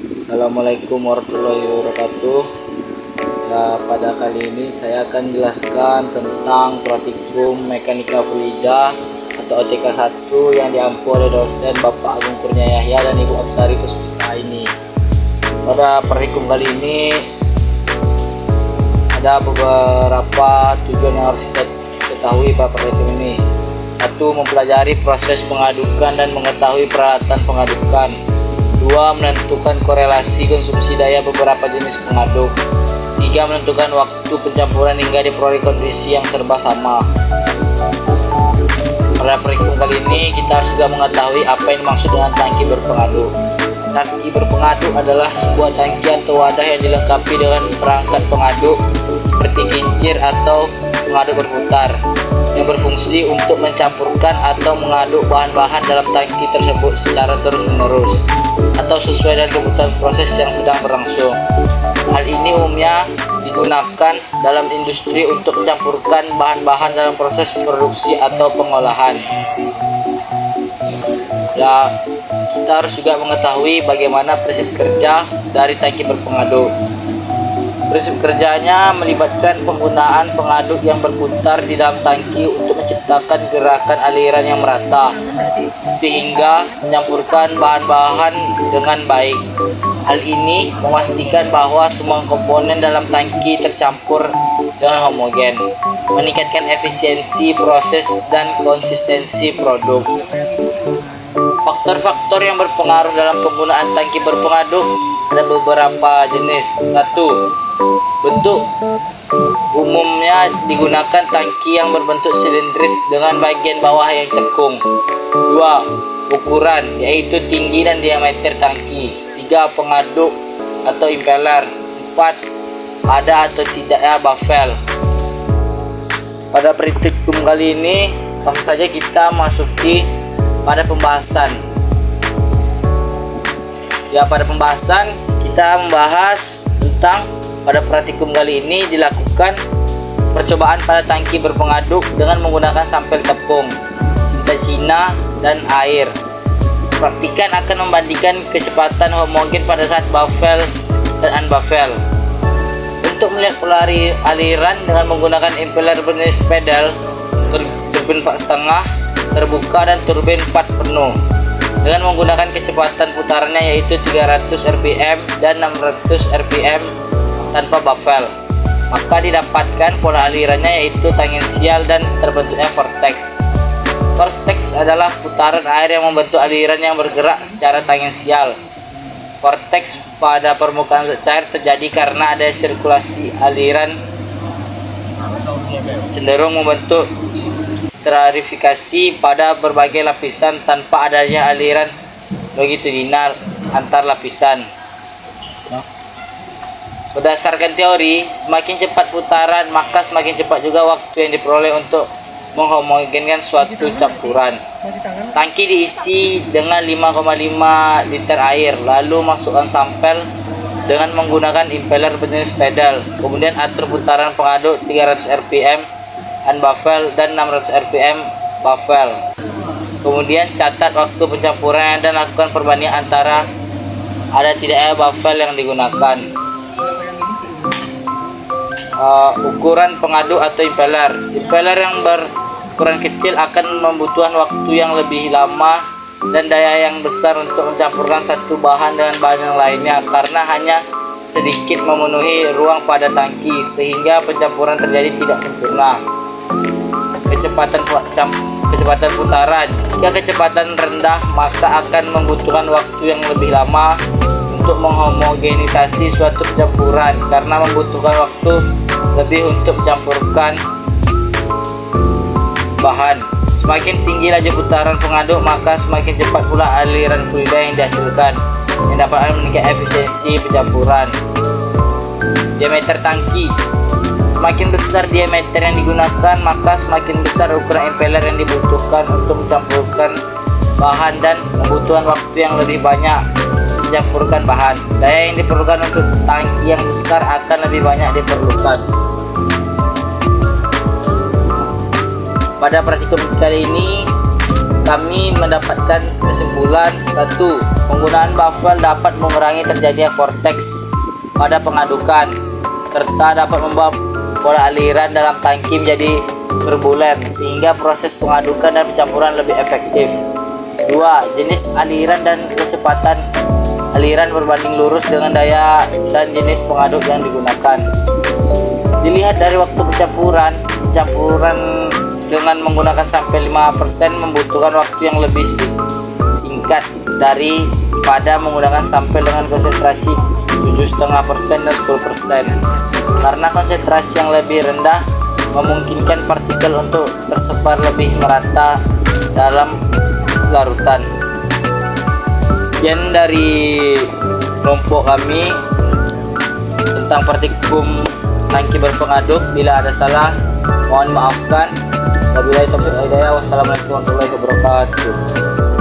Assalamualaikum warahmatullahi wabarakatuh. Ya, pada kali ini saya akan jelaskan tentang praktikum mekanika fluida atau OTK 1 yang diampu oleh dosen Bapak Agung Kurnia Yahya dan Ibu Absari Kusuma ini. Pada praktikum kali ini ada beberapa tujuan yang harus kita ketahui pada praktikum ini. 1. Mempelajari proses pengadukan dan mengetahui peralatan pengadukan. 2. Menentukan korelasi konsumsi daya beberapa jenis pengaduk. 3. Menentukan waktu pencampuran hingga diperoleh kondisi yang serba sama. Pada praktikum kali ini kita harus juga mengetahui apa yang dimaksud dengan tangki berpengaduk. Tangki berpengaduk adalah sebuah tangki atau wadah yang dilengkapi dengan perangkat pengaduk seperti kincir atau pengaduk berputar yang berfungsi untuk mencampurkan atau mengaduk bahan-bahan dalam tangki tersebut secara terus-menerus atau sesuai dengan kebutuhan proses yang sedang berlangsung. Hal ini umumnya digunakan dalam industri untuk mencampurkan bahan-bahan dalam proses produksi atau pengolahan. Ya, kita harus juga mengetahui bagaimana prinsip kerja dari tangki berpengaduk. Prinsip kerjanya melibatkan penggunaan pengaduk yang berputar di dalam tangki untuk menciptakan gerakan aliran yang merata sehingga mencampurkan bahan-bahan dengan baik. Hal ini memastikan bahwa semua komponen dalam tangki tercampur dengan homogen, meningkatkan efisiensi proses dan konsistensi produk. Faktor-faktor yang berpengaruh dalam penggunaan tangki berpengaduk ada beberapa jenis. 1. Bentuk. Umumnya digunakan tangki yang berbentuk silindris dengan bagian bawah yang cekung. 2. Ukuran, yaitu tinggi dan diameter tangki. 3. Pengaduk atau impeller. 4. Ada atau tidaknya baffle. Pada praktikum kali ini langsung saja kita masuki pada pembahasan. Ya, pada pembahasan kita membahas tentang pada praktikum kali ini dilakukan percobaan pada tangki berpengaduk dengan menggunakan sampel tepung, tinta Cina dan air. Praktikan akan membandingkan kecepatan homogen pada saat baffle dan unbaffle. Untuk melihat pola aliran dengan menggunakan impeller berjenis pedal, turbin 4,5 terbuka dan turbin 4 penuh dengan menggunakan kecepatan putarannya yaitu 300 rpm dan 600 rpm tanpa baffle, maka didapatkan pola alirannya yaitu tangensial dan terbentuknya vortex. Vortex adalah putaran air yang membentuk aliran yang bergerak secara tangensial. Vortex pada permukaan cair terjadi karena ada sirkulasi aliran cenderung membentuk stratifikasi pada berbagai lapisan tanpa adanya aliran longitudinal antar lapisan. Berdasarkan teori, semakin cepat putaran maka semakin cepat juga waktu yang diperoleh untuk menghomogenkan suatu campuran. Tangki diisi dengan 5,5 liter air, lalu masukkan sampel dengan menggunakan impeller berjenis pedal. Kemudian atur putaran pengaduk 300 rpm unbaffle dan 600 rpm baffle. Kemudian catat waktu pencampuran dan lakukan perbandingan antara ada tidaknya baffle yang digunakan. Ukuran pengaduk atau impeller. Impeller yang berukuran kecil akan membutuhkan waktu yang lebih lama dan daya yang besar untuk mencampurkan satu bahan dengan bahan yang lainnya karena hanya sedikit memenuhi ruang pada tangki sehingga pencampuran terjadi tidak sempurna. Kecepatan putaran. Jika kecepatan rendah maka akan membutuhkan waktu yang lebih lama untuk menghomogenisasi suatu campuran karena membutuhkan waktu lebih untuk mencampurkan bahan. Semakin tinggi laju putaran pengaduk maka semakin cepat pula aliran fluida yang dihasilkan yang dapat meningkatkan efisiensi pencampuran. Diameter tangki. Semakin besar diameter yang digunakan maka semakin besar ukuran impeller yang dibutuhkan untuk mencampurkan bahan dan membutuhkan waktu yang lebih banyak mencampurkan bahan. Daya yang diperlukan untuk tangki yang besar akan lebih banyak diperlukan. Pada praktikum kali ini kami mendapatkan kesimpulan. 1. Penggunaan baffle dapat mengurangi terjadinya vortex pada pengadukan serta dapat membuat pola aliran dalam tangki menjadi turbulen sehingga proses pengadukan dan pencampuran lebih efektif. 2. Jenis aliran dan kecepatan aliran berbanding lurus dengan daya dan jenis pengaduk yang digunakan. Dilihat dari waktu pencampuran dengan menggunakan sampai 5% membutuhkan waktu yang lebih singkat daripada menggunakan sampel dengan konsentrasi 7,5% dan 10%, karena konsentrasi yang lebih rendah memungkinkan partikel untuk tersebar lebih merata dalam larutan. Sekian dari kelompok kami tentang praktikum tangki berpengaduk. Bila ada salah mohon maafkan. Wabillahi taufiq wal hidayah. Wassalamualaikum warahmatullahi wabarakatuh.